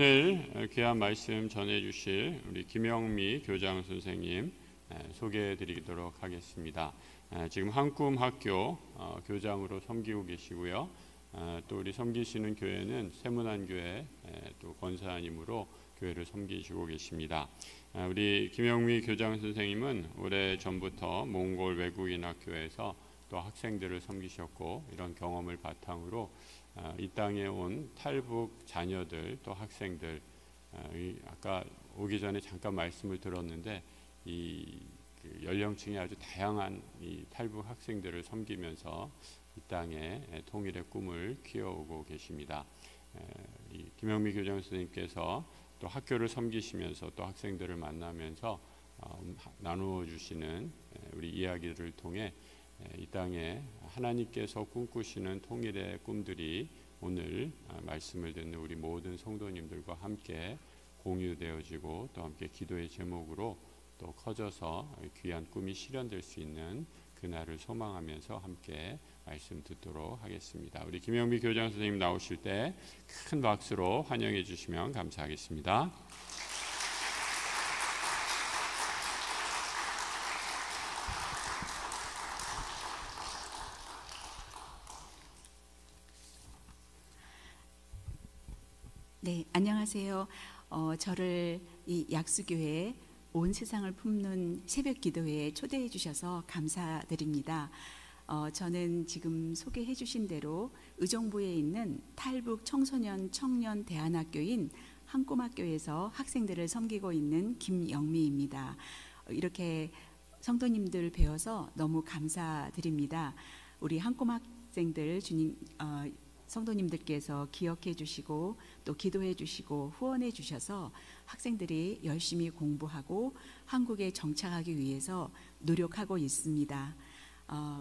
오늘 귀한 말씀 전해주실 우리 김영미 교장 선생님 소개해드리도록 하겠습니다. 지금 한꿈학교 교장으로 섬기고 계시고요. 또 우리 섬기시는 교회는 세문안교회 또 권사님으로 교회를 섬기시고 계십니다. 우리 김영미 교장 선생님은 오래 전부터 몽골 외국인 학교에서 또 학생들을 섬기셨고, 이런 경험을 바탕으로 이 땅에 온 탈북 자녀들 또 학생들, 아까 오기 전에 잠깐 말씀을 들었는데 그 연령층이 아주 다양한 이 탈북 학생들을 섬기면서 이 땅에 통일의 꿈을 키워오고 계십니다. 이 김영미 교장 선생님께서 또 학교를 섬기시면서 또 학생들을 만나면서 나누어 주시는 우리 이야기를 통해 이 땅에 하나님께서 꿈꾸시는 통일의 꿈들이 오늘 말씀을 듣는 우리 모든 성도님들과 함께 공유되어지고 또 함께 기도의 제목으로 또 커져서 귀한 꿈이 실현될 수 있는 그날을 소망하면서 함께 말씀 듣도록 하겠습니다. 우리 김영미 교장 선생님 나오실 때 큰 박수로 환영해 주시면 감사하겠습니다. 네, 안녕하세요. 저를 이 약수교회 온 세상을 품는 새벽 기도회에 초대해 주셔서 감사드립니다. 저는 지금 소개해 주신 대로 의정부에 있는 탈북 청소년 청년 대안학교인 한꿈학교에서 학생들을 섬기고 있는 김영미입니다. 이렇게 성도님들 뵈어서 너무 감사드립니다. 우리 한꿈학생들 주님 성도님들께서 기억해 주시고 또 기도해 주시고 후원해 주셔서 학생들이 열심히 공부하고 한국에 정착하기 위해서 노력하고 있습니다.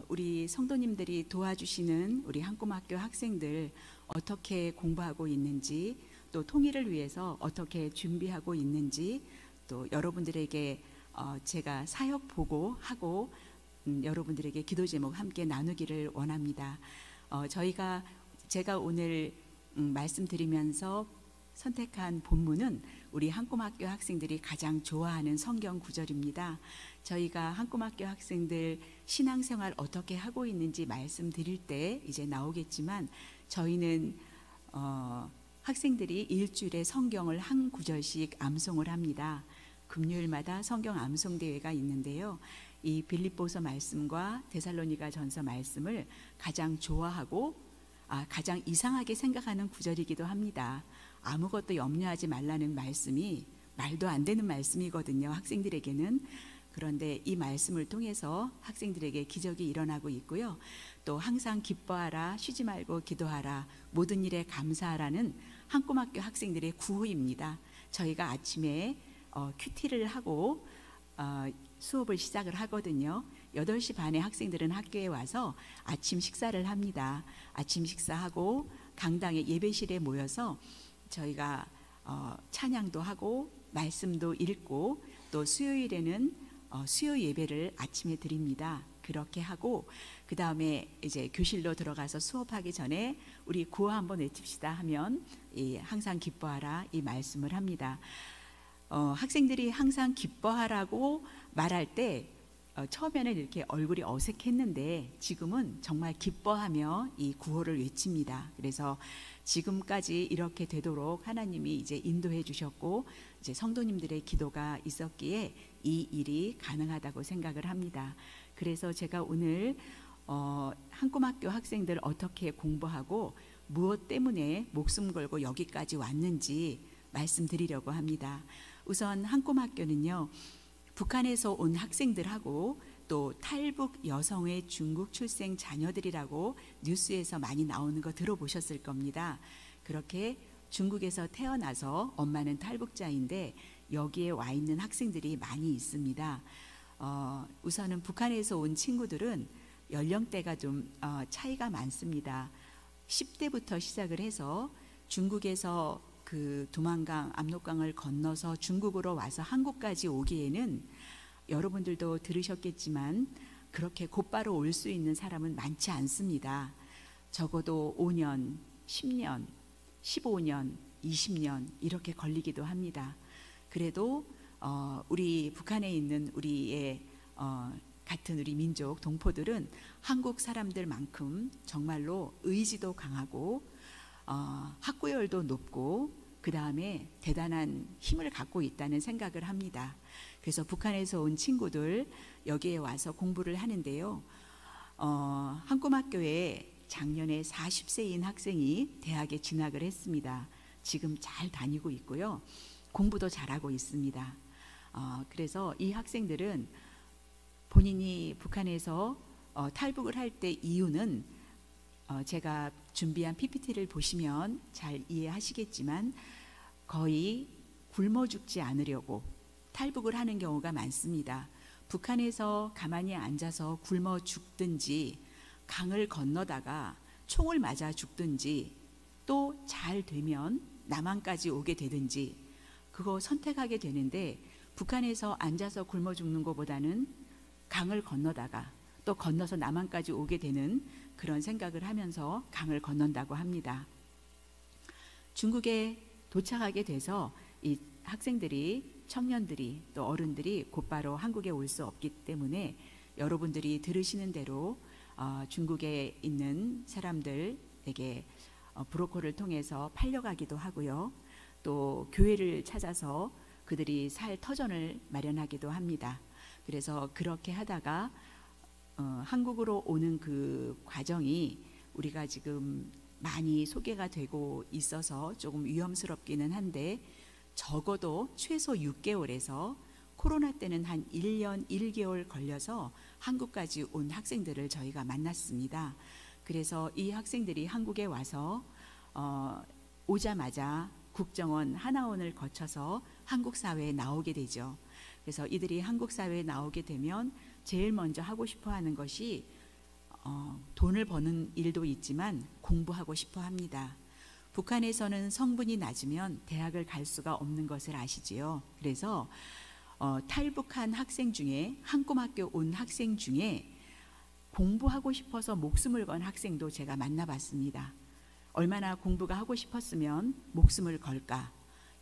우리 성도님들이 도와주시는 우리 한꿈학교 학생들 어떻게 공부하고 있는지, 또 통일을 위해서 어떻게 준비하고 있는지, 또 여러분들에게 제가 사역 보고하고 여러분들에게 기도 제목 함께 나누기를 원합니다. 제가 오늘 말씀드리면서 선택한 본문은 우리 한꿈학교 학생들이 가장 좋아하는 성경 구절입니다. 저희가 한꿈학교 학생들 신앙생활 어떻게 하고 있는지 말씀드릴 때 이제 나오겠지만, 저희는 학생들이 일주일에 성경을 한 구절씩 암송을 합니다. 금요일마다 성경 암송 대회가 있는데요. 이 빌립보서 말씀과 데살로니가 전서 말씀을 가장 좋아하고 가장 이상하게 생각하는 구절이기도 합니다. 아무것도 염려하지 말라는 말씀이 말도 안 되는 말씀이거든요, 학생들에게는. 그런데 이 말씀을 통해서 학생들에게 기적이 일어나고 있고요. 또 항상 기뻐하라, 쉬지 말고 기도하라, 모든 일에 감사하라는 한꿈학교 학생들의 구호입니다. 저희가 아침에 큐티를 하고 수업을 시작을 하거든요. 8시 반에 학생들은 학교에 와서 아침 식사를 합니다. 아침 식사하고 강당의 예배실에 모여서 저희가 찬양도 하고 말씀도 읽고, 또 수요일에는 수요 예배를 아침에 드립니다. 그렇게 하고 그 다음에 이제 교실로 들어가서 수업하기 전에 우리 구호 한번 외칩시다 하면 항상 기뻐하라 이 말씀을 합니다. 학생들이 항상 기뻐하라고 말할 때 처음에는 이렇게 얼굴이 어색했는데 지금은 정말 기뻐하며 이 구호를 외칩니다. 그래서 지금까지 이렇게 되도록 하나님이 이제 인도해 주셨고, 이제 성도님들의 기도가 있었기에 이 일이 가능하다고 생각을 합니다. 그래서 제가 오늘 한꿈학교 학생들 어떻게 공부하고 무엇 때문에 목숨 걸고 여기까지 왔는지 말씀드리려고 합니다. 우선 한꿈학교는요, 북한에서 온 학생들하고 또 탈북 여성의 중국 출생 자녀들이라고 뉴스에서 많이 나오는 거 들어보셨을 겁니다. 그렇게 중국에서 태어나서 엄마는 탈북자인데 여기에 와 있는 학생들이 많이 있습니다. 우선은 북한에서 온 친구들은 연령대가 좀 차이가 많습니다. 10대부터 시작을 해서 중국에서 그 두만강, 압록강을 건너서 중국으로 와서 한국까지 오기에는 여러분들도 들으셨겠지만 그렇게 곧바로 올 수 있는 사람은 많지 않습니다. 적어도 5년, 10년, 15년, 20년 이렇게 걸리기도 합니다. 그래도 우리 북한에 있는 우리의 같은 우리 민족 동포들은 한국 사람들만큼 정말로 의지도 강하고 학구열도 높고 그 다음에 대단한 힘을 갖고 있다는 생각을 합니다. 그래서 북한에서 온 친구들 여기에 와서 공부를 하는데요. 한꿈학교에 작년에 40세인 학생이 대학에 진학을 했습니다. 지금 잘 다니고 있고요. 공부도 잘하고 있습니다. 그래서 이 학생들은 본인이 북한에서 탈북을 할 때 이유는 제가 준비한 PPT를 보시면 잘 이해하시겠지만 거의 굶어 죽지 않으려고 탈북을 하는 경우가 많습니다. 북한에서 가만히 앉아서 굶어 죽든지 강을 건너다가 총을 맞아 죽든지 또 잘 되면 남한까지 오게 되든지 그거 선택하게 되는데 북한에서 앉아서 굶어 죽는 것보다는 강을 건너다가 또 건너서 남한까지 오게 되는 그런 생각을 하면서 강을 건넌다고 합니다. 중국에 도착하게 돼서 이 학생들이 청년들이 또 어른들이 곧바로 한국에 올 수 없기 때문에 여러분들이 들으시는 대로 중국에 있는 사람들에게 브로커를 통해서 팔려가기도 하고요. 또 교회를 찾아서 그들이 살 터전을 마련하기도 합니다. 그래서 그렇게 하다가 한국으로 오는 그 과정이 우리가 지금 많이 소개가 되고 있어서 조금 위험스럽기는 한데 적어도 최소 6개월에서 코로나 때는 한 1년 1개월 걸려서 한국까지 온 학생들을 저희가 만났습니다. 그래서 이 학생들이 한국에 와서 오자마자 국정원 하나원을 거쳐서 한국 사회에 나오게 되죠. 그래서 이들이 한국 사회에 나오게 되면 제일 먼저 하고 싶어 하는 것이 돈을 버는 일도 있지만 공부하고 싶어 합니다. 북한에서는 성분이 낮으면 대학을 갈 수가 없는 것을 아시지요. 그래서 탈북한 학생 중에 한꿈학교 온 학생 중에 공부하고 싶어서 목숨을 건 학생도 제가 만나봤습니다. 얼마나 공부가 하고 싶었으면 목숨을 걸까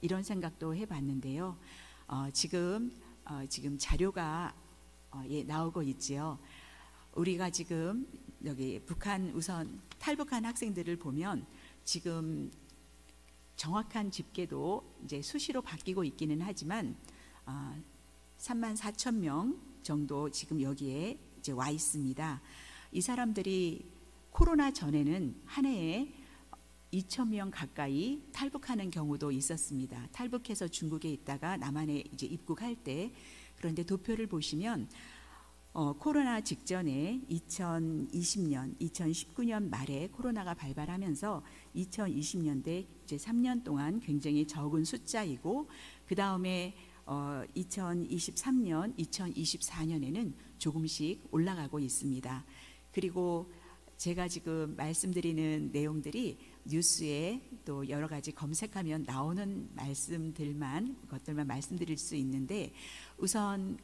이런 생각도 해봤는데요. 지금 자료가 나오고 있지요. 우리가 지금 여기 북한 우선 탈북한 학생들을 보면 지금 정확한 집계도 이제 수시로 바뀌고 있기는 하지만 34,000명 정도 지금 여기에 이제 와 있습니다. 이 사람들이 코로나 전에는 한 해에 2,000명 가까이 탈북하는 경우도 있었습니다. 탈북해서 중국에 있다가 남한에 이제 입국할 때. 그런데 도표를 보시면 코로나 직전에 2020년, 2019년 말에 코로나가 발발하면서 2020년대 이제 3년 동안 굉장히 적은 숫자이고 그 다음에 2023년, 2024년에는 조금씩 올라가고 있습니다. 그리고 제가 지금 말씀드리는 내용들이 뉴스에 또 여러 가지 검색하면 나오는 것들만 말씀드릴 수 있는데 우선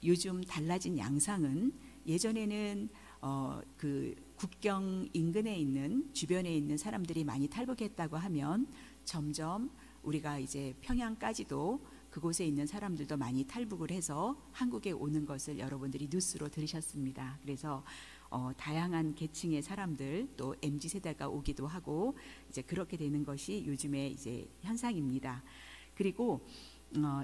요즘 달라진 양상은 예전에는 그 국경 인근에 있는 주변에 있는 사람들이 많이 탈북했다고 하면 점점 우리가 이제 평양까지도 그곳에 있는 사람들도 많이 탈북을 해서 한국에 오는 것을 여러분들이 뉴스로 들으셨습니다. 그래서 다양한 계층의 사람들 또 MZ 세대가 오기도 하고 이제 그렇게 되는 것이 요즘의 이제 현상입니다. 그리고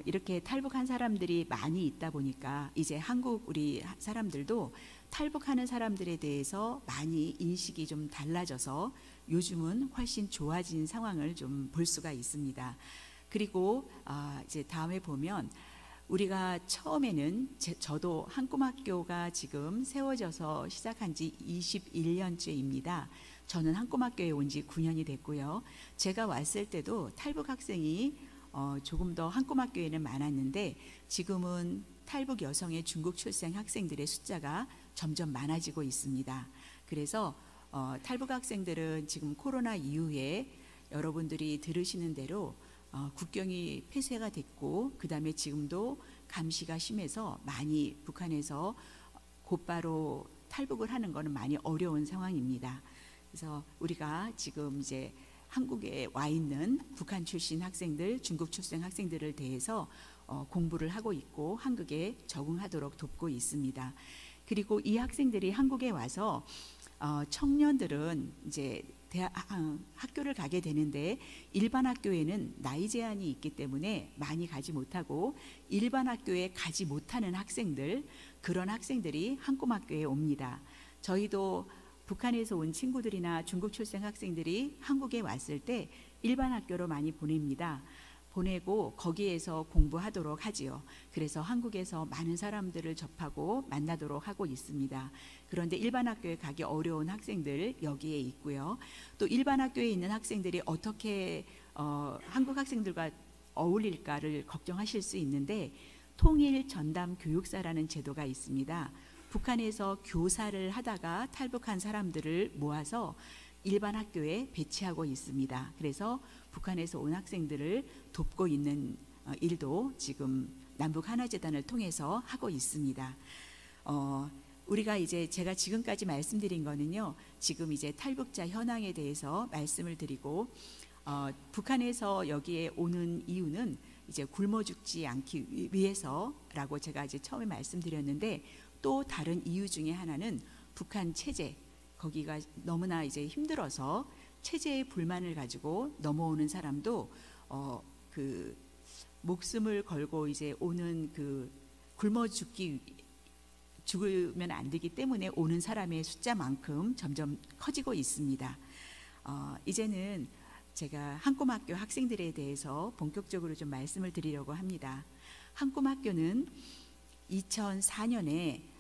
이렇게 탈북한 사람들이 많이 있다 보니까 이제 한국 우리 사람들도 탈북하는 사람들에 대해서 많이 인식이 좀 달라져서 요즘은 훨씬 좋아진 상황을 좀 볼 수가 있습니다. 그리고 이제 다음에 보면 우리가 처음에는 저도 한꿈학교가 지금 세워져서 시작한 지 21년째입니다. 저는 한꿈학교에 온 지 9년이 됐고요. 제가 왔을 때도 탈북 학생이 조금 더 한꿈학교에는 많았는데 지금은 탈북 여성의 중국 출생 학생들의 숫자가 점점 많아지고 있습니다. 그래서 탈북 학생들은 지금 코로나 이후에 여러분들이 들으시는 대로 국경이 폐쇄가 됐고 그 다음에 지금도 감시가 심해서 많이 북한에서 곧바로 탈북을 하는 것은 많이 어려운 상황입니다. 그래서 우리가 지금 이제 한국에 와 있는 북한 출신 학생들, 중국 출생 학생들을 대해서 공부를 하고 있고 한국에 적응하도록 돕고 있습니다. 그리고 이 학생들이 한국에 와서 청년들은 이제 학교를 가게 되는데 일반 학교에는 나이 제한이 있기 때문에 많이 가지 못하고 일반 학교에 가지 못하는 학생들, 그런 학생들이 한꿈학교에 옵니다. 저희도 북한에서 온 친구들이나 중국 출생 학생들이 한국에 왔을 때 일반 학교로 많이 보냅니다. 보내고 거기에서 공부하도록 하지요. 그래서 한국에서 많은 사람들을 접하고 만나도록 하고 있습니다. 그런데 일반 학교에 가기 어려운 학생들 여기에 있고요. 또 일반 학교에 있는 학생들이 어떻게 한국 학생들과 어울릴까를 걱정하실 수 있는데 통일 전담 교육사라는 제도가 있습니다. 북한에서 교사를 하다가 탈북한 사람들을 모아서 일반 학교에 배치하고 있습니다. 그래서 북한에서 온 학생들을 돕고 있는 일도 지금 남북 하나재단을 통해서 하고 있습니다. 우리가 이제 제가 지금까지 말씀드린 거는요, 지금 이제 탈북자 현황에 대해서 말씀을 드리고 북한에서 여기에 오는 이유는 이제 굶어 죽지 않기 위해서라고 제가 이제 처음에 말씀드렸는데, 또 다른 이유 중에 하나는 북한 체제, 거기가 너무나 이제 힘들어서 체제의 불만을 가지고 넘어오는 사람도 그 목숨을 걸고 이제 오는 그 굶어 죽으면 안 되기 때문에 오는 사람의 숫자만큼 점점 커지고 있습니다. 이제는 제가 한꿈학교 학생들에 대해서 본격적으로 좀 말씀을 드리려고 합니다. 한꿈학교는 2004년에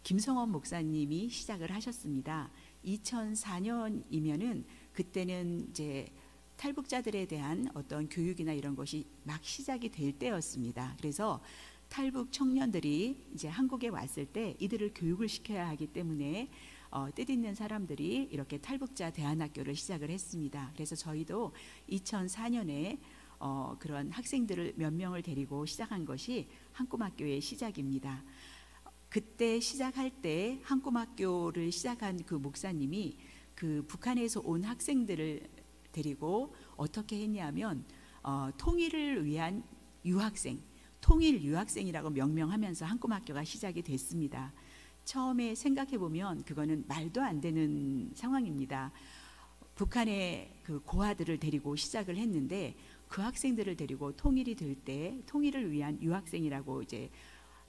김성원 목사님이 시작을 하셨습니다. 2004년이면은 그때는 이제 탈북자들에 대한 어떤 교육이나 이런 것이 막 시작이 될 때였습니다. 그래서 탈북 청년들이 이제 한국에 왔을 때 이들을 교육을 시켜야 하기 때문에 뜻있는 사람들이 이렇게 탈북자 대안학교를 시작을 했습니다. 그래서 저희도 2004년에 그런 학생들을 몇 명을 데리고 시작한 것이 한꿈학교의 시작입니다. 그때 시작할 때 한꿈학교를 시작한 그 목사님이 그 북한에서 온 학생들을 데리고 어떻게 했냐면 통일을 위한 유학생, 통일 유학생이라고 명명하면서 한꿈학교가 시작이 됐습니다. 처음에 생각해 보면 그거는 말도 안 되는 상황입니다. 북한의 그 고아들을 데리고 시작을 했는데 그 학생들을 데리고 통일이 될 때 통일을 위한 유학생이라고 이제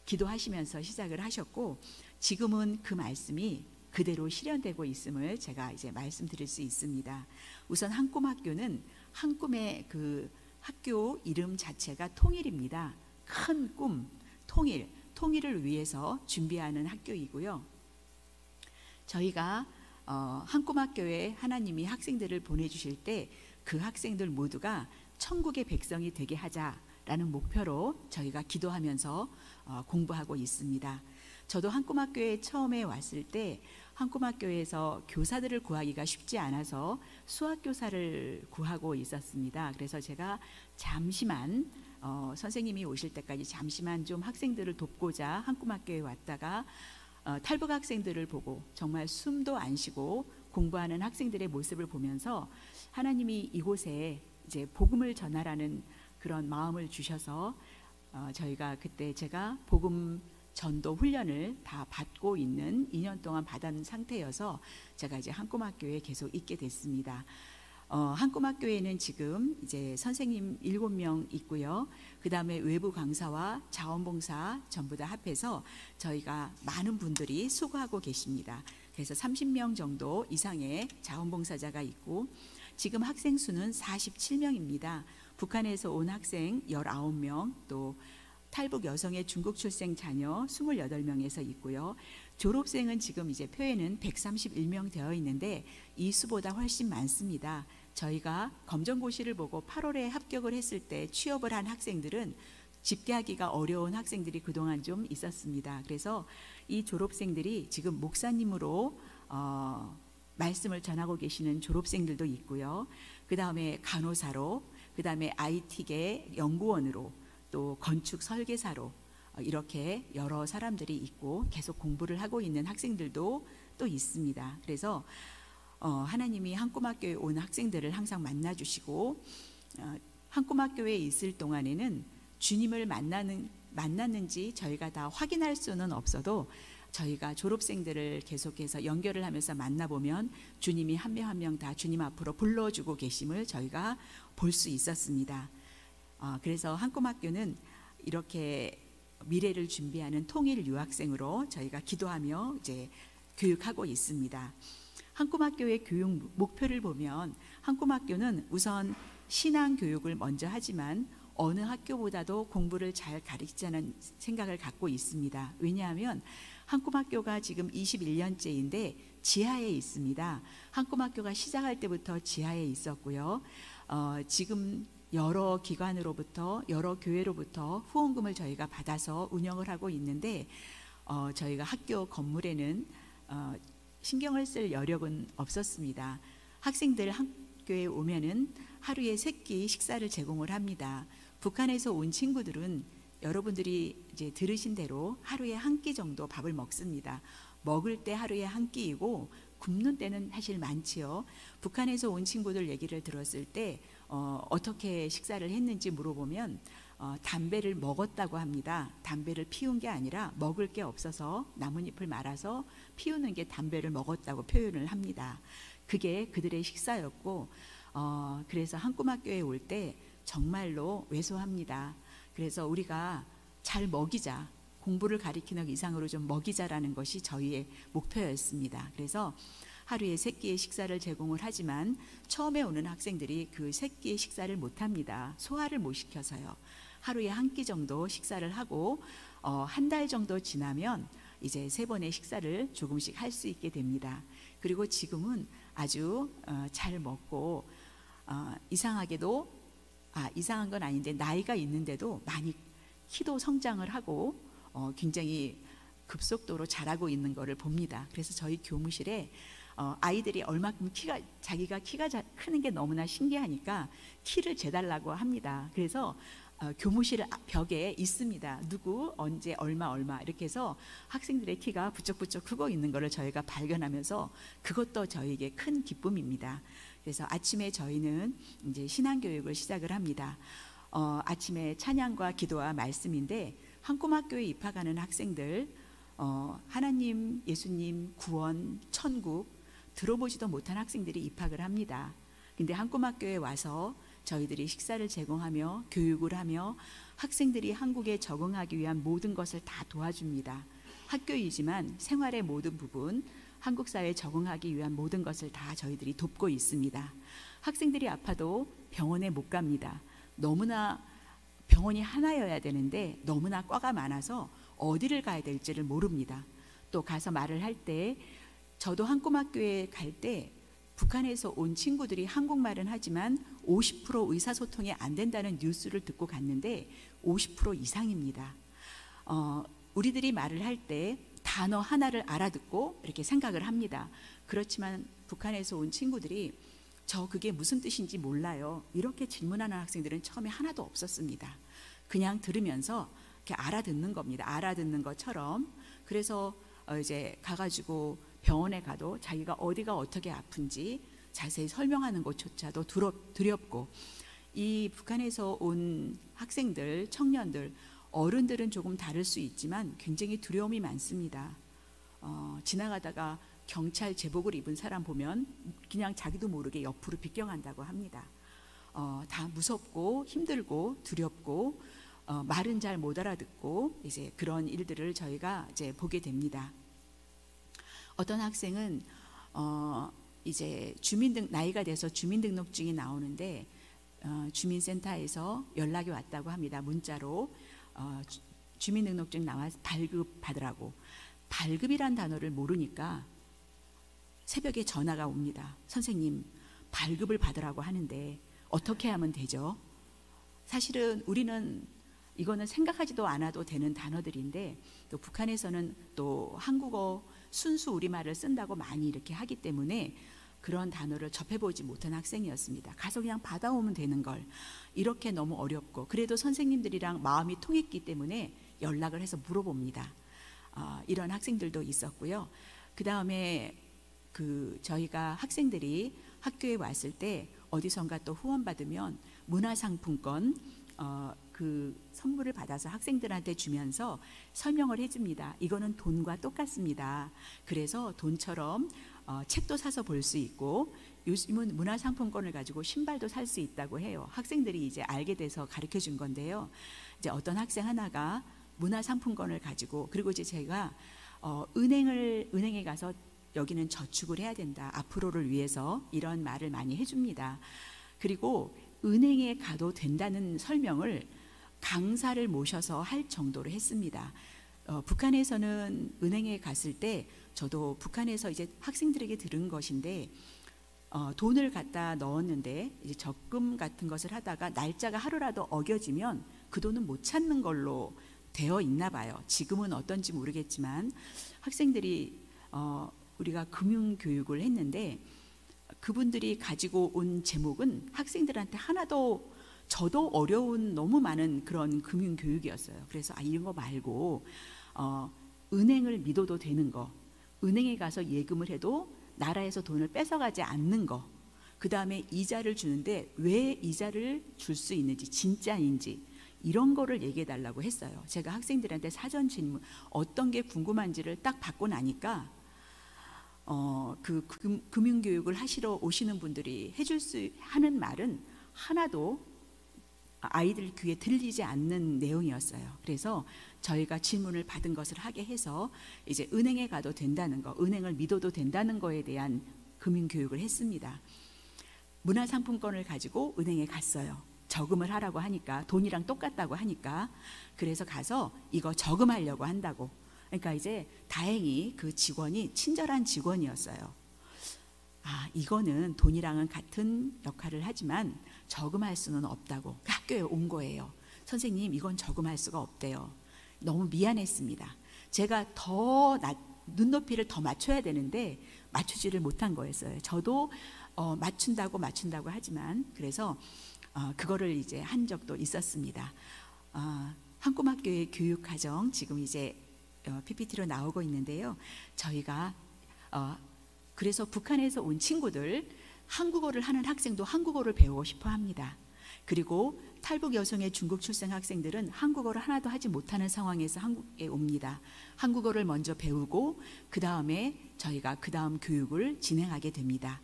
기도하시면서 시작을 하셨고, 지금은 그 말씀이 그대로 실현되고 있음을 제가 이제 말씀드릴 수 있습니다. 우선 한꿈학교는 한꿈의 그 학교 이름 자체가 통일입니다. 큰 꿈, 통일을 위해서 준비하는 학교이고요. 저희가 한꿈학교에 하나님이 학생들을 보내주실 때 그 학생들 모두가 천국의 백성이 되게 하자라는 목표로 저희가 기도하면서 공부하고 있습니다. 저도 한꿈학교에 처음에 왔을 때 한꿈학교에서 교사들을 구하기가 쉽지 않아서 수학교사를 구하고 있었습니다. 그래서 제가 잠시만 선생님이 오실 때까지 잠시만 좀 학생들을 돕고자 한꿈학교에 왔다가 탈북 학생들을 보고 정말 숨도 안 쉬고 공부하는 학생들의 모습을 보면서 하나님이 이곳에 이제 복음을 전하라는 그런 마음을 주셔서 저희가 그때 제가 복음 전도 훈련을 다 받고 있는 2년 동안 받은 상태여서 제가 이제 한꿈학교에 계속 있게 됐습니다. 한꿈학교에는 지금 이제 선생님 7명 있고요. 그 다음에 외부 강사와 자원봉사 전부 다 합해서 저희가 많은 분들이 수고하고 계십니다. 그래서 30명 정도 이상의 자원봉사자가 있고 지금 학생 수는 47명입니다. 북한에서 온 학생 19명, 또 탈북 여성의 중국 출생 자녀 28명에서 있고요. 졸업생은 지금 이제 표에는 131명 되어 있는데 이 수보다 훨씬 많습니다. 저희가 검정고시를 보고 8월에 합격을 했을 때 취업을 한 학생들은 집계하기가 어려운 학생들이 그동안 좀 있었습니다. 그래서 이 졸업생들이 지금 목사님으로 말씀을 전하고 계시는 졸업생들도 있고요. 그 다음에 간호사로, 그 다음에 IT계 연구원으로, 또 건축 설계사로 이렇게 여러 사람들이 있고 계속 공부를 하고 있는 학생들도 또 있습니다. 그래서 하나님이 한꿈학교에 온 학생들을 항상 만나주시고 한꿈학교에 있을 동안에는 주님을 만났는지 저희가 다 확인할 수는 없어도 저희가 졸업생들을 계속해서 연결을 하면서 만나보면 주님이 한 명 한 명 다 주님 앞으로 불러주고 계심을 저희가 볼 수 있었습니다. 그래서 한꿈학교는 이렇게 미래를 준비하는 통일 유학생으로 저희가 기도하며 이제 교육하고 있습니다. 한꿈학교의 교육 목표를 보면 한꿈학교는 우선 신앙 교육을 먼저 하지만 어느 학교보다도 공부를 잘 가르치자는 생각을 갖고 있습니다. 왜냐하면 한꿈학교가 지금 21년째인데 지하에 있습니다. 한꿈학교가 시작할 때부터 지하에 있었고요. 지금 여러 기관으로부터 여러 교회로부터 후원금을 저희가 받아서 운영을 하고 있는데 저희가 학교 건물에는 신경을 쓸 여력은 없었습니다. 학생들 학교에 오면은 하루에 3끼 식사를 제공을 합니다. 북한에서 온 친구들은 여러분들이 이제 들으신 대로 하루에 1끼 정도 밥을 먹습니다. 먹을 때 하루에 1끼이고 굶는 때는 사실 많지요. 북한에서 온 친구들 얘기를 들었을 때 어떻게 식사를 했는지 물어보면 담배를 먹었다고 합니다. 담배를 피운 게 아니라 먹을 게 없어서 나뭇잎을 말아서 피우는 게 담배를 먹었다고 표현을 합니다. 그게 그들의 식사였고 그래서 한꿈학교에 올 때 정말로 왜소합니다. 그래서 우리가 잘 먹이자, 공부를 가리키는 이상으로 좀 먹이자라는 것이 저희의 목표였습니다. 그래서 하루에 3끼의 식사를 제공을 하지만 처음에 오는 학생들이 그 3끼의 식사를 못합니다. 소화를 못 시켜서요. 하루에 1끼 정도 식사를 하고 한 달 정도 지나면 이제 3번의 식사를 조금씩 할 수 있게 됩니다. 그리고 지금은 아주 잘 먹고 이상하게도 이상한 건 아닌데 나이가 있는데도 많이 키도 성장을 하고 굉장히 급속도로 자라고 있는 것을 봅니다. 그래서 저희 교무실에 아이들이 얼마큼 자기가 키가 크는 게 너무나 신기하니까 키를 재달라고 합니다. 그래서 교무실 벽에 있습니다. 누구 언제 얼마 이렇게 해서 학생들의 키가 부쩍부쩍 크고 있는 것을 저희가 발견하면서 그것도 저희에게 큰 기쁨입니다. 그래서 아침에 저희는 이제 신앙교육을 시작을 합니다. 아침에 찬양과 기도와 말씀인데 한꿈학교에 입학하는 학생들 하나님, 예수님, 구원, 천국 들어보지도 못한 학생들이 입학을 합니다. 근데 한꿈학교에 와서 저희들이 식사를 제공하며 교육을 하며 학생들이 한국에 적응하기 위한 모든 것을 다 도와줍니다. 학교이지만 생활의 모든 부분, 한국 사회에 적응하기 위한 모든 것을 다 저희들이 돕고 있습니다. 학생들이 아파도 병원에 못 갑니다. 너무나 병원이 하나여야 되는데 너무나 과가 많아서 어디를 가야 될지를 모릅니다. 또 가서 말을 할 때 저도 한꿈학교에 갈 때 북한에서 온 친구들이 한국말은 하지만 50% 의사소통이 안 된다는 뉴스를 듣고 갔는데 50% 이상입니다. 우리들이 말을 할 때 단어 하나를 알아듣고 이렇게 생각을 합니다. 그렇지만 북한에서 온 친구들이 저 그게 무슨 뜻인지 몰라요. 이렇게 질문하는 학생들은 처음에 하나도 없었습니다. 그냥 들으면서 이렇게 알아듣는 겁니다. 알아듣는 것처럼. 그래서 이제 가가지고 병원에 가도 자기가 어디가 어떻게 아픈지 자세히 설명하는 것조차도 두렵고 이 북한에서 온 학생들, 청년들, 어른들은 조금 다를 수 있지만 굉장히 두려움이 많습니다. 지나가다가 경찰 제복을 입은 사람 보면 그냥 자기도 모르게 옆으로 비껴간다고 합니다. 다 무섭고 힘들고 두렵고 말은 잘 못 알아듣고 이제 그런 일들을 저희가 이제 보게 됩니다. 어떤 학생은 이제 나이가 돼서 주민등록증이 나오는데 주민센터에서 연락이 왔다고 합니다. 문자로 주민등록증 나와서 발급 받으라고. 발급이란 단어를 모르니까 새벽에 전화가 옵니다. 선생님, 발급을 받으라고 하는데 어떻게 하면 되죠? 사실은 우리는 이거는 생각하지도 않아도 되는 단어들인데 또 북한에서는 또 한국어 순수 우리말을 쓴다고 많이 이렇게 하기 때문에 그런 단어를 접해보지 못한 학생이었습니다. 가서 그냥 받아오면 되는 걸 이렇게 너무 어렵고 그래도 선생님들이랑 마음이 통했기 때문에 연락을 해서 물어봅니다. 이런 학생들도 있었고요. 그 다음에 저희가 학생들이 학교에 왔을 때 어디선가 또 후원받으면 문화상품권 그 선물을 받아서 학생들한테 주면서 설명을 해줍니다. 이거는 돈과 똑같습니다. 그래서 돈처럼 책도 사서 볼 수 있고 요즘은 문화상품권을 가지고 신발도 살 수 있다고 해요. 학생들이 이제 알게 돼서 가르쳐 준 건데요. 이제 어떤 학생 하나가 문화상품권을 가지고, 그리고 이제 제가 은행에 가서 여기는 저축을 해야 된다, 앞으로를 위해서, 이런 말을 많이 해줍니다. 그리고 은행에 가도 된다는 설명을 강사를 모셔서 할 정도로 했습니다. 북한에서는 은행에 갔을 때 저도 북한에서 이제 학생들에게 들은 것인데 돈을 갖다 넣었는데 이제 적금 같은 것을 하다가 날짜가 하루라도 어겨지면 그 돈은 못 찾는 걸로 되어 있나 봐요. 지금은 어떤지 모르겠지만 학생들이 우리가 금융교육을 했는데 그분들이 가지고 온 제목은 학생들한테 하나도, 저도 어려운 너무 많은 그런 금융교육이었어요. 그래서 이런 거 말고 은행을 믿어도 되는 거, 은행에 가서 예금을 해도 나라에서 돈을 뺏어가지 않는 거, 그 다음에 이자를 주는데 왜 이자를 줄 수 있는지, 진짜인지 이런 거를 얘기해 달라고 했어요. 제가 학생들한테 사전 질문 어떤 게 궁금한지를 딱 받고 나니까 금융교육을 하시러 오시는 분들이 해줄 수 하는 말은 하나도 아이들 귀에 들리지 않는 내용이었어요. 그래서 저희가 질문을 받은 것을 하게 해서 이제 은행에 가도 된다는 거, 은행을 믿어도 된다는 거에 대한 금융교육을 했습니다. 문화상품권을 가지고 은행에 갔어요. 저금을 하라고 하니까, 돈이랑 똑같다고 하니까. 그래서 가서 이거 저금하려고 한다고. 그러니까 이제 다행히 그 직원이 친절한 직원이었어요. 이거는 돈이랑은 같은 역할을 하지만 저금할 수는 없다고. 학교에 온 거예요. 선생님, 이건 저금할 수가 없대요. 너무 미안했습니다. 제가 더 눈높이를 더 맞춰야 되는데 맞추지를 못한 거였어요. 저도 맞춘다고 하지만, 그래서 그거를 이제 한 적도 있었습니다. 한꿈학교의 교육과정 지금 이제 PPT로 나오고 있는데요. 저희가 그래서 북한에서 온 친구들, 한국어를 하는 학생도 한국어를 배우고 싶어 합니다. 그리고 탈북 여성의 중국 출생 학생들은 한국어를 하나도 하지 못하는 상황에서 한국에 옵니다. 한국어를 먼저 배우고 그 다음에 저희가 그 다음 교육을 진행하게 됩니다.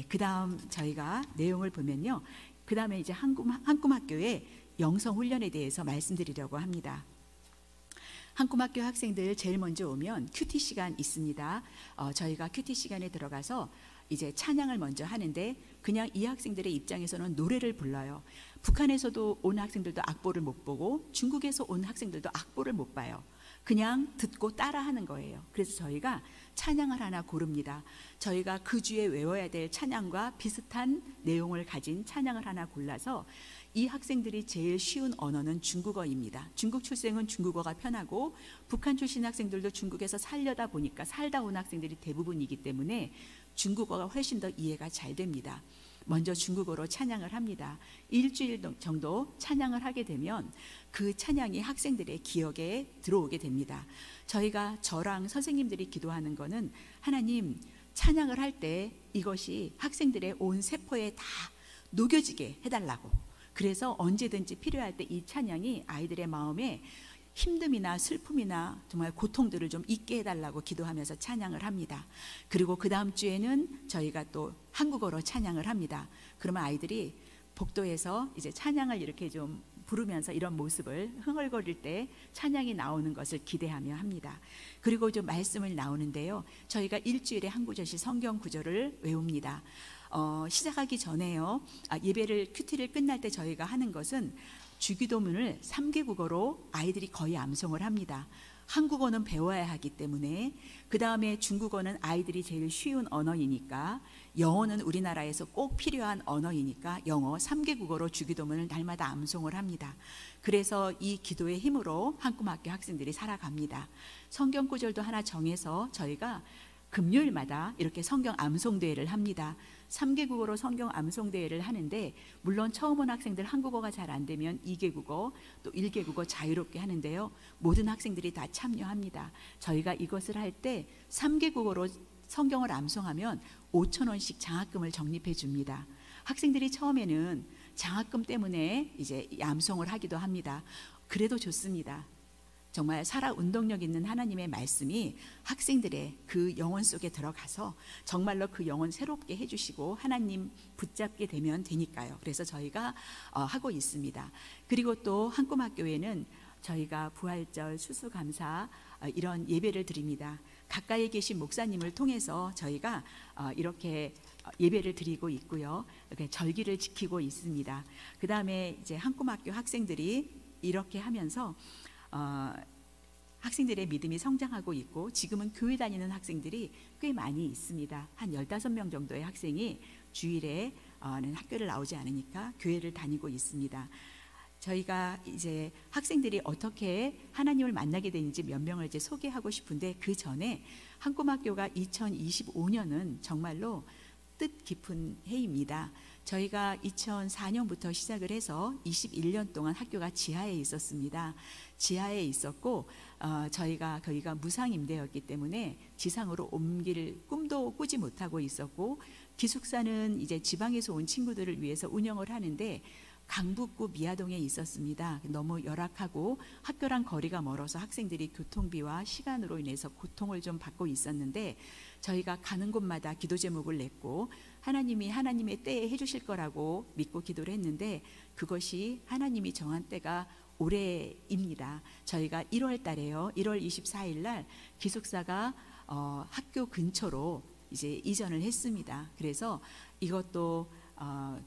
그 다음 저희가 내용을 보면요. 그 다음에 이제 한꿈학교의 영성훈련에 대해서 말씀드리려고 합니다. 한꿈학교 학생들 제일 먼저 오면 큐티 시간 있습니다. 저희가 큐티 시간에 들어가서 이제 찬양을 먼저 하는데, 그냥 이 학생들의 입장에서는 노래를 불러요. 북한에서도 온 학생들도 악보를 못 보고 중국에서 온 학생들도 악보를 못 봐요. 그냥 듣고 따라하는 거예요. 그래서 저희가 찬양을 하나 고릅니다. 저희가 그 주에 외워야 될 찬양과 비슷한 내용을 가진 찬양을 하나 골라서, 이 학생들이 제일 쉬운 언어는 중국어입니다. 중국 출생은 중국어가 편하고 북한 출신 학생들도 중국에서 살려다 보니까 살다 온 학생들이 대부분이기 때문에 중국어가 훨씬 더 이해가 잘 됩니다. 먼저 중국어로 찬양을 합니다. 일주일 정도 찬양을 하게 되면 그 찬양이 학생들의 기억에 들어오게 됩니다. 저랑 선생님들이 기도하는 거는, 하나님, 찬양을 할 때 이것이 학생들의 온 세포에 다 녹여지게 해달라고. 그래서 언제든지 필요할 때 이 찬양이 아이들의 마음에 힘듦이나 슬픔이나 정말 고통들을 좀 잊게 해달라고 기도하면서 찬양을 합니다. 그리고 그 다음 주에는 저희가 또 한국어로 찬양을 합니다. 그러면 아이들이 복도에서 이제 찬양을 이렇게 좀 부르면서 이런 모습을, 흥얼거릴 때 찬양이 나오는 것을 기대하며 합니다. 그리고 좀 말씀을 나오는데요. 저희가 일주일에 한 구절씩 성경 구절을 외웁니다. 시작하기 전에요. 예배를 큐티를 끝날 때 저희가 하는 것은 주기도문을 3개 국어로 아이들이 거의 암송을 합니다. 한국어는 배워야 하기 때문에, 그 다음에 중국어는 아이들이 제일 쉬운 언어이니까, 영어는 우리나라에서 꼭 필요한 언어이니까 영어 3개 국어로 주기도문을 날마다 암송을 합니다. 그래서 이 기도의 힘으로 한꿈학교 학생들이 살아갑니다. 성경 구절도 하나 정해서 저희가 금요일마다 이렇게 성경 암송대회를 합니다. 3개 국어로 성경 암송대회를 하는데, 물론 처음 온 학생들 한국어가 잘 안 되면 2개 국어 또 1개 국어 자유롭게 하는데요. 모든 학생들이 다 참여합니다. 저희가 이것을 할 때 3개 국어로 성경을 암송하면 5,000원씩 장학금을 적립해 줍니다. 학생들이 처음에는 장학금 때문에 이제 암송을 하기도 합니다. 그래도 좋습니다. 정말 살아 운동력 있는 하나님의 말씀이 학생들의 그 영혼 속에 들어가서 정말로 그 영혼 새롭게 해주시고 하나님 붙잡게 되면 되니까요. 그래서 저희가 하고 있습니다. 그리고 또 한꿈학교에는 저희가 부활절, 추수감사 이런 예배를 드립니다. 가까이 계신 목사님을 통해서 저희가 이렇게 예배를 드리고 있고요. 이렇게 절기를 지키고 있습니다. 그 다음에 이제 한꿈학교 학생들이 이렇게 하면서 학생들의 믿음이 성장하고 있고 지금은 교회 다니는 학생들이 꽤 많이 있습니다. 한 15명 정도의 학생이 주일에는 학교를 나오지 않으니까 교회를 다니고 있습니다. 저희가 이제 학생들이 어떻게 하나님을 만나게 되는지 몇 명을 이제 소개하고 싶은데 그 전에 한꿈학교가 2025년은 정말로 뜻 깊은 해입니다. 저희가 2004년부터 시작을 해서 21년 동안 학교가 지하에 있었습니다. 지하에 있었고 저희가 거기가 무상임대였기 때문에 지상으로 옮길 꿈도 꾸지 못하고 있었고 기숙사는 이제 지방에서 온 친구들을 위해서 운영을 하는데 강북구 미아동에 있었습니다. 너무 열악하고 학교랑 거리가 멀어서 학생들이 교통비와 시간으로 인해서 고통을 좀 받고 있었는데 저희가 가는 곳마다 기도 제목을 냈고 하나님이 하나님의 때에 해주실 거라고 믿고 기도를 했는데 그것이 하나님이 정한 때가 올해입니다. 저희가 1월 달에요. 1월 24일 날 기숙사가 학교 근처로 이제 이전을 했습니다. 그래서 이것도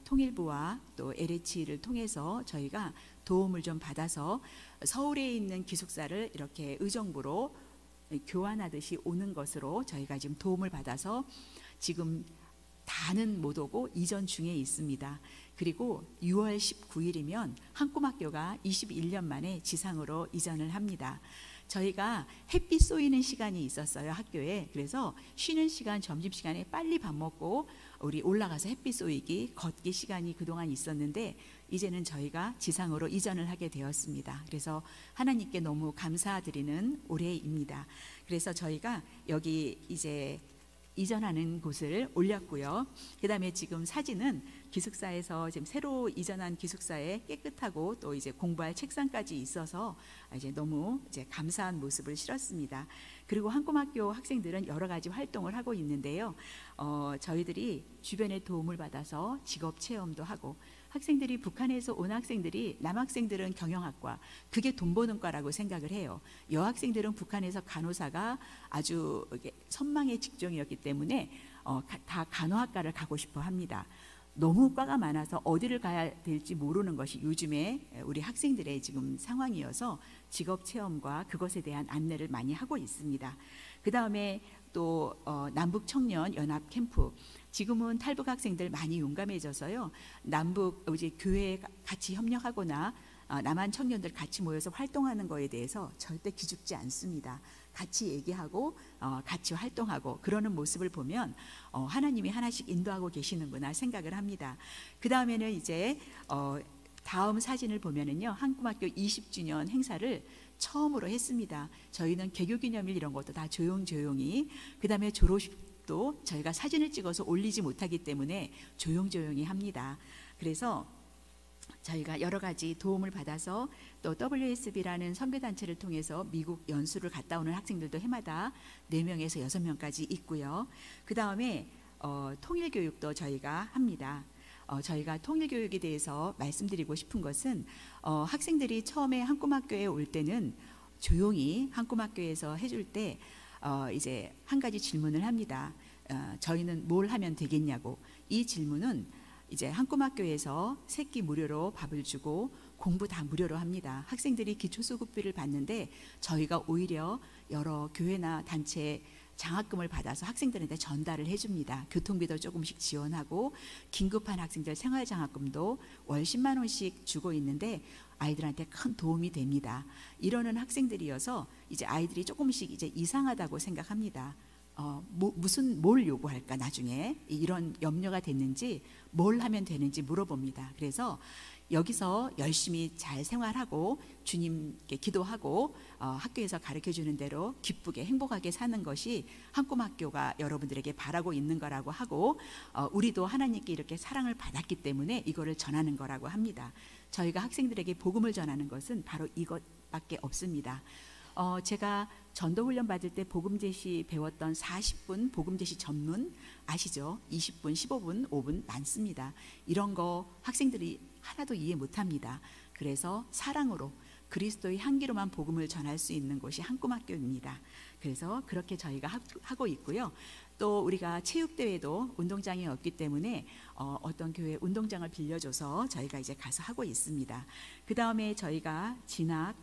통일부와 또 LH를 통해서 저희가 도움을 좀 받아서 서울에 있는 기숙사를 이렇게 의정부로 교환하듯이 오는 것으로 저희가 지금 도움을 받아서 지금 다는 못 오고 이전 중에 있습니다. 그리고 6월 19일이면 한꿈학교가 21년 만에 지상으로 이전을 합니다. 저희가 햇빛 쏘이는 시간이 있었어요, 학교에. 그래서 쉬는 시간, 점심시간에 빨리 밥 먹고 우리 올라가서 햇빛 쏘이기, 걷기 시간이 그동안 있었는데 이제는 저희가 지상으로 이전을 하게 되었습니다. 그래서 하나님께 너무 감사드리는 올해입니다. 그래서 저희가 여기 이제 이전하는 곳을 올렸고요. 그 다음에 지금 사진은 기숙사에서 지금 새로 이전한 기숙사에 깨끗하고 또 이제 공부할 책상까지 있어서 이제 너무 이제 감사한 모습을 실었습니다. 그리고 한꿈학교 학생들은 여러 가지 활동을 하고 있는데요. 저희들이 주변의 도움을 받아서 직업 체험도 하고 학생들이 북한에서 온 학생들이 남학생들은 경영학과 그게 돈 버는 과라고 생각을 해요. 여학생들은 북한에서 간호사가 아주 선망의 직종이었기 때문에 다 간호학과를 가고 싶어 합니다. 너무 과가 많아서 어디를 가야 될지 모르는 것이 요즘에 우리 학생들의 지금 상황이어서 직업 체험과 그것에 대한 안내를 많이 하고 있습니다. 그 다음에 또 남북 청년 연합 캠프, 지금은 탈북 학생들 많이 용감해져서요. 남북 이제 교회에 같이 협력하거나 남한 청년들 같이 모여서 활동하는 거에 대해서 절대 기죽지 않습니다. 같이 얘기하고 같이 활동하고 그러는 모습을 보면 하나님이 하나씩 인도하고 계시는구나 생각을 합니다. 그 다음에는 이제 다음 사진을 보면은요, 한꿈학교 20주년 행사를 처음으로 했습니다. 저희는 개교기념일 이런 것도 다 조용조용히, 그 다음에 졸업식도 저희가 사진을 찍어서 올리지 못하기 때문에 조용조용히 합니다. 그래서 저희가 여러 가지 도움을 받아서 또 WSB라는 선교단체를 통해서 미국 연수를 갔다 오는 학생들도 해마다 4명에서 6명까지 있고요. 그 다음에 통일교육도 저희가 합니다. 저희가 통일교육에 대해서 말씀드리고 싶은 것은 학생들이 처음에 한꿈학교에 올 때는 조용히 한꿈학교에서 해줄 때 이제 한 가지 질문을 합니다. 저희는 뭘 하면 되겠냐고. 이 질문은 이제 한꿈학교에서 새끼 무료로 밥을 주고 공부 다 무료로 합니다. 학생들이 기초수급비를 받는데 저희가 오히려 여러 교회나 단체 장학금을 받아서 학생들한테 전달을 해줍니다. 교통비도 조금씩 지원하고 긴급한 학생들 생활장학금도 월 10만 원씩 주고 있는데 아이들한테 큰 도움이 됩니다. 이러는 학생들이어서 이제 아이들이 조금씩 이제 이상하다고 생각합니다. 뭘 요구할까 나중에 이런 염려가 됐는지 뭘 하면 되는지 물어봅니다. 그래서 여기서 열심히 잘 생활하고 주님께 기도하고 학교에서 가르쳐주는 대로 기쁘게 행복하게 사는 것이 한꿈학교가 여러분들에게 바라고 있는 거라고 하고 우리도 하나님께 이렇게 사랑을 받았기 때문에 이거를 전하는 거라고 합니다. 저희가 학생들에게 복음을 전하는 것은 바로 이것밖에 없습니다. 제가 전도훈련 받을 때 복음제시 배웠던 40분 복음제시 전문 아시죠? 20분, 15분, 5분 많습니다. 이런 거 학생들이 하나도 이해 못합니다. 그래서 사랑으로 그리스도의 향기로만 복음을 전할 수 있는 곳이 한꿈학교입니다. 그래서 그렇게 저희가 하고 있고요. 또 우리가 체육대회도 운동장이 없기 때문에 어떤 교회 운동장을 빌려줘서 저희가 이제 가서 하고 있습니다. 그 다음에 저희가 진학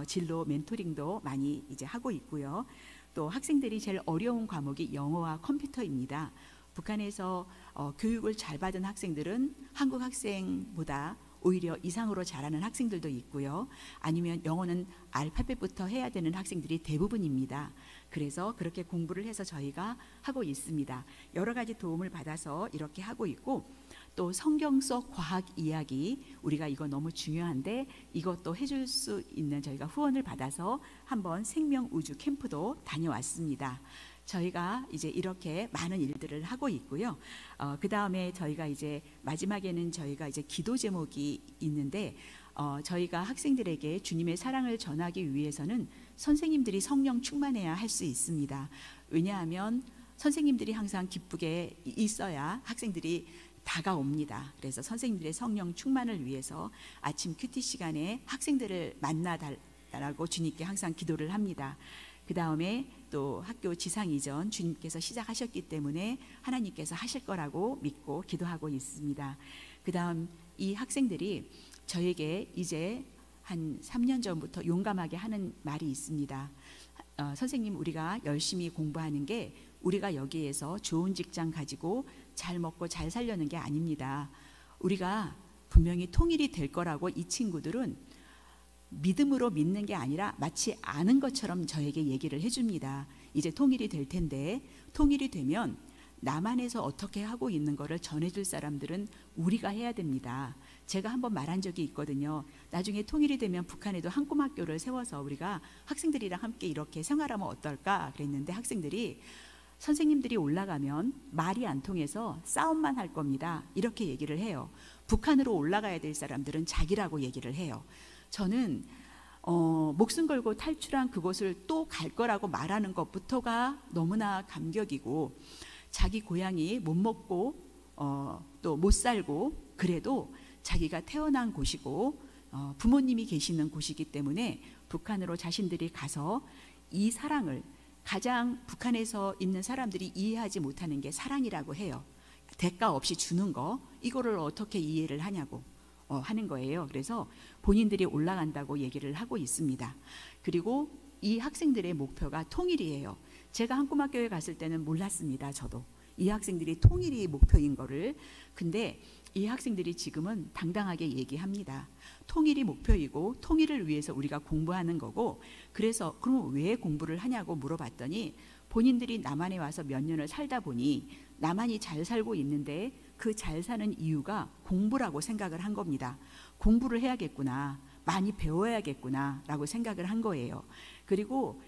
진로 멘토링도 많이 이제 하고 있고요. 또 학생들이 제일 어려운 과목이 영어와 컴퓨터입니다. 북한에서 교육을 잘 받은 학생들은 한국 학생보다 오히려 이상으로 잘하는 학생들도 있고요. 아니면 영어는 알파벳부터 해야 되는 학생들이 대부분입니다. 그래서 그렇게 공부를 해서 저희가 하고 있습니다. 여러 가지 도움을 받아서 이렇게 하고 있고, 또 성경 속 과학 이야기, 우리가 이거 너무 중요한데 이것도 해줄 수 있는 저희가 후원을 받아서 한번 생명 우주 캠프도 다녀왔습니다. 저희가 이제 이렇게 많은 일들을 하고 있고요. 그 다음에 저희가 이제 마지막에는 저희가 이제 기도 제목이 있는데, 저희가 학생들에게 주님의 사랑을 전하기 위해서는 선생님들이 성령 충만해야 할 수 있습니다. 왜냐하면 선생님들이 항상 기쁘게 있어야 학생들이 다가옵니다. 그래서 선생님들의 성령 충만을 위해서 아침 큐티 시간에 학생들을 만나달라고 주님께 항상 기도를 합니다. 그 다음에 또 학교 지상 이전 주님께서 시작하셨기 때문에 하나님께서 하실 거라고 믿고 기도하고 있습니다. 그 다음 이 학생들이 저에게 이제 한 3년 전부터 용감하게 하는 말이 있습니다. 선생님, 우리가 열심히 공부하는 게 우리가 여기에서 좋은 직장 가지고 잘 먹고 잘 살려는 게 아닙니다. 우리가 분명히 통일이 될 거라고 이 친구들은 믿음으로 믿는 게 아니라 마치 아는 것처럼 저에게 얘기를 해줍니다. 이제 통일이 될 텐데, 통일이 되면 남한에서 어떻게 하고 있는 거를 전해줄 사람들은 우리가 해야 됩니다. 제가 한번 말한 적이 있거든요. 나중에 통일이 되면 북한에도 한꿈학교를 세워서 우리가 학생들이랑 함께 이렇게 생활하면 어떨까 그랬는데, 학생들이 선생님들이 올라가면 말이 안 통해서 싸움만 할 겁니다. 이렇게 얘기를 해요. 북한으로 올라가야 될 사람들은 자기라고 얘기를 해요. 저는 목숨 걸고 탈출한 그곳을 또 갈 거라고 말하는 것부터가 너무나 감격이고, 자기 고향이 못 먹고 또 못 살고 그래도 자기가 태어난 곳이고 부모님이 계시는 곳이기 때문에 북한으로 자신들이 가서 이 사랑을, 가장 북한에서 있는 사람들이 이해하지 못하는 게 사랑이라고 해요. 대가 없이 주는 거, 이거를 어떻게 이해를 하냐고 하는 거예요. 그래서 본인들이 올라간다고 얘기를 하고 있습니다. 그리고 이 학생들의 목표가 통일이에요. 제가 한꿈학교에 갔을 때는 몰랐습니다. 저도 이 학생들이 통일이 목표인 거를. 근데 이 학생들이 지금은 당당하게 얘기합니다. 통일이 목표이고 통일을 위해서 우리가 공부하는 거고, 그래서 그럼 왜 공부를 하냐고 물어봤더니 본인들이 남한에 와서 몇 년을 살다 보니 남한이 잘 살고 있는데 그 잘 사는 이유가 공부라고 생각을 한 겁니다. 공부를 해야겠구나, 많이 배워야겠구나 라고 생각을 한 거예요. 그리고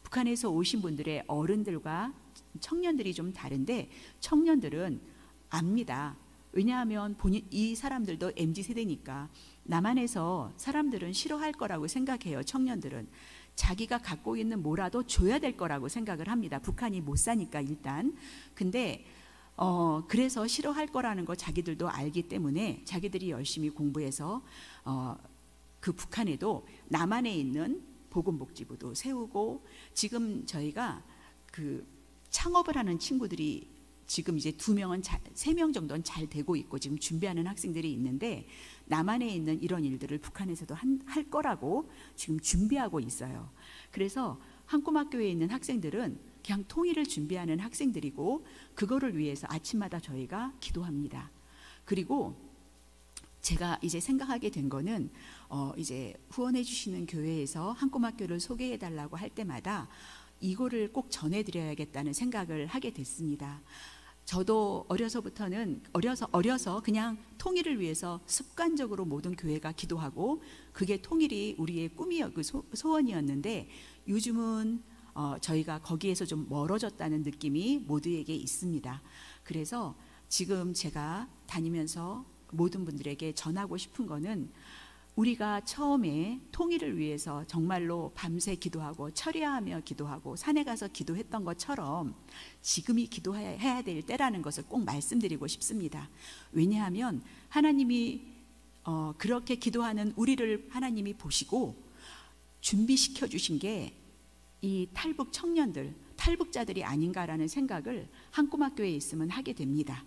북한에서 오신 분들의 어른들과 청년들이 좀 다른데, 청년들은 압니다. 왜냐하면 이 사람들도 MZ세대니까 남한에서 사람들은 싫어할 거라고 생각해요. 청년들은 자기가 갖고 있는 뭐라도 줘야 될 거라고 생각을 합니다. 북한이 못 사니까 일단. 근데 그래서 싫어할 거라는 거 자기들도 알기 때문에 자기들이 열심히 공부해서 그 북한에도 남한에 있는 보건복지부도 세우고, 지금 저희가 그 창업을 하는 친구들이 지금 이제 2명은 3명 정도는 잘 되고 있고 지금 준비하는 학생들이 있는데, 남한에 있는 이런 일들을 북한에서도 할 거라고 지금 준비하고 있어요. 그래서 한꿈학교에 있는 학생들은 그냥 통일을 준비하는 학생들이고, 그거를 위해서 아침마다 저희가 기도합니다. 그리고 제가 이제 생각하게 된 거는 이제 후원해 주시는 교회에서 한꿈학교를 소개해 달라고 할 때마다 이거를 꼭 전해드려야겠다는 생각을 하게 됐습니다. 저도 어려서 그냥 통일을 위해서 습관적으로 모든 교회가 기도하고 그게 통일이 우리의 꿈이었고 소원이었는데 요즘은 저희가 거기에서 좀 멀어졌다는 느낌이 모두에게 있습니다. 그래서 지금 제가 다니면서 모든 분들에게 전하고 싶은 거는 우리가 처음에 통일을 위해서 정말로 밤새 기도하고 철야하며 기도하고 산에 가서 기도했던 것처럼 지금이 기도해야 될 때라는 것을 꼭 말씀드리고 싶습니다. 왜냐하면 하나님이 그렇게 기도하는 우리를 하나님이 보시고 준비시켜 주신 게 이 탈북 청년들, 탈북자들이 아닌가라는 생각을 한꿈학교에 있으면 하게 됩니다.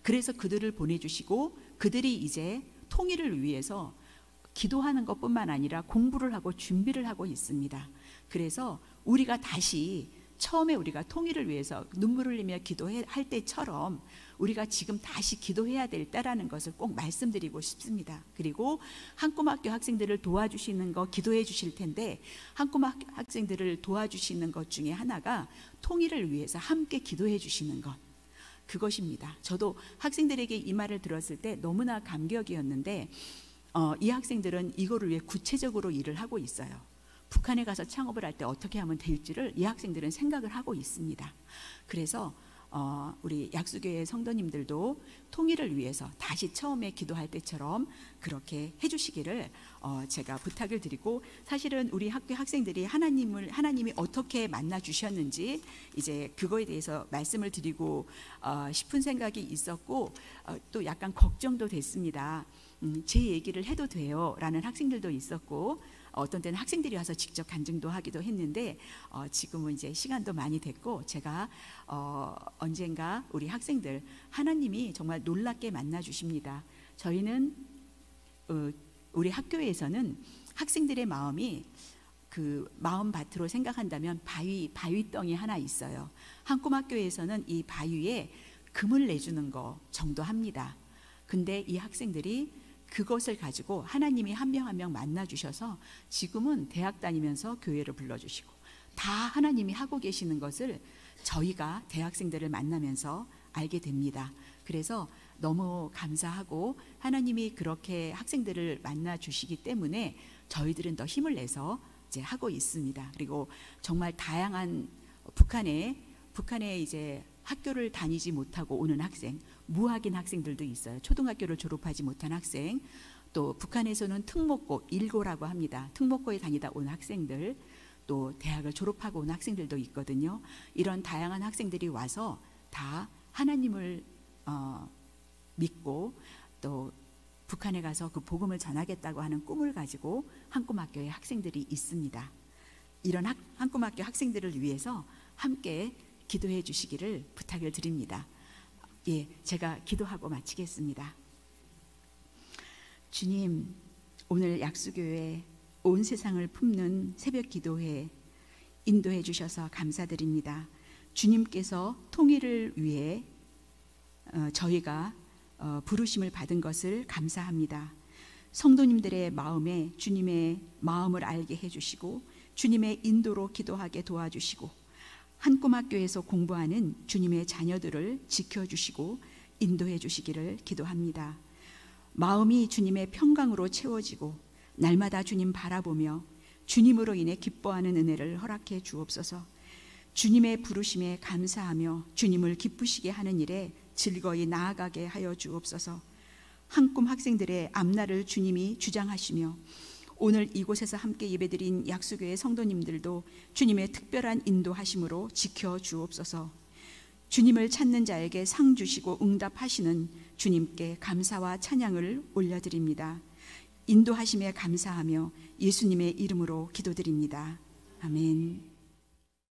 그래서 그들을 보내주시고 그들이 이제 통일을 위해서 기도하는 것뿐만 아니라 공부를 하고 준비를 하고 있습니다. 그래서 우리가 다시 처음에 우리가 통일을 위해서 눈물을 흘리며 기도할 때처럼 우리가 지금 다시 기도해야 될 때라는 것을 꼭 말씀드리고 싶습니다. 그리고 한꿈학교 학생들을 도와주시는 거 기도해 주실 텐데 한꿈학교 학생들을 도와주시는 것 중에 하나가 통일을 위해서 함께 기도해 주시는 것, 그것입니다. 저도 학생들에게 이 말을 들었을 때 너무나 감격이었는데 이 학생들은 이거를 위해 구체적으로 일을 하고 있어요. 북한에 가서 창업을 할 때 어떻게 하면 될지를 이 학생들은 생각을 하고 있습니다. 그래서 우리 약수교회 성도님들도 통일을 위해서 다시 처음에 기도할 때처럼 그렇게 해주시기를 제가 부탁을 드리고, 사실은 우리 학교 학생들이 하나님이 어떻게 만나 주셨는지 이제 그거에 대해서 말씀을 드리고 싶은 생각이 있었고 또 약간 걱정도 됐습니다. 제 얘기를 해도 돼요? 라는 학생들도 있었고 어떤 때는 학생들이 와서 직접 간증도 하기도 했는데 지금은 이제 시간도 많이 됐고 제가 언젠가 우리 학생들 하나님이 정말 놀랍게 만나 주십니다. 저희는 우리 학교에서는 학생들의 마음이 그 마음 밭으로 생각한다면 바위덩이 하나 있어요. 한꿈학교에서는 이 바위에 금을 내주는 거 정도 합니다. 근데 이 학생들이 그것을 가지고 하나님이 한 명 한 명 만나 주셔서 지금은 대학 다니면서 교회를 불러주시고 다 하나님이 하고 계시는 것을 저희가 대학생들을 만나면서 알게 됩니다. 그래서 너무 감사하고 하나님이 그렇게 학생들을 만나 주시기 때문에 저희들은 더 힘을 내서 이제 하고 있습니다. 그리고 정말 다양한 북한에 이제 학교를 다니지 못하고 오는 학생, 무학인 학생들도 있어요. 초등학교를 졸업하지 못한 학생, 또 북한에서는 특목고, 일고라고 합니다. 특목고에 다니다 온 학생들, 또 대학을 졸업하고 온 학생들도 있거든요. 이런 다양한 학생들이 와서 다 하나님을 믿고 또 북한에 가서 그 복음을 전하겠다고 하는 꿈을 가지고 한꿈학교의 학생들이 있습니다. 이런 한꿈학교 학생들을 위해서 함께 기도해 주시기를 부탁을 드립니다. 예, 제가 기도하고 마치겠습니다. 주님, 오늘 약수교회 온 세상을 품는 새벽 기도회 인도해 주셔서 감사드립니다. 주님께서 통일을 위해 저희가 부르심을 받은 것을 감사합니다. 성도님들의 마음에 주님의 마음을 알게 해주시고 주님의 인도로 기도하게 도와주시고 한꿈학교에서 공부하는 주님의 자녀들을 지켜주시고 인도해 주시기를 기도합니다. 마음이 주님의 평강으로 채워지고 날마다 주님 바라보며 주님으로 인해 기뻐하는 은혜를 허락해 주옵소서. 주님의 부르심에 감사하며 주님을 기쁘시게 하는 일에 즐거이 나아가게 하여 주옵소서. 한꿈 학생들의 앞날을 주님이 주장하시며 오늘 이곳에서 함께 예배드린 약수교회 성도님들도 주님의 특별한 인도하심으로 지켜 주옵소서. 주님을 찾는 자에게 상 주시고 응답하시는 주님께 감사와 찬양을 올려드립니다. 인도하심에 감사하며 예수님의 이름으로 기도드립니다. 아멘.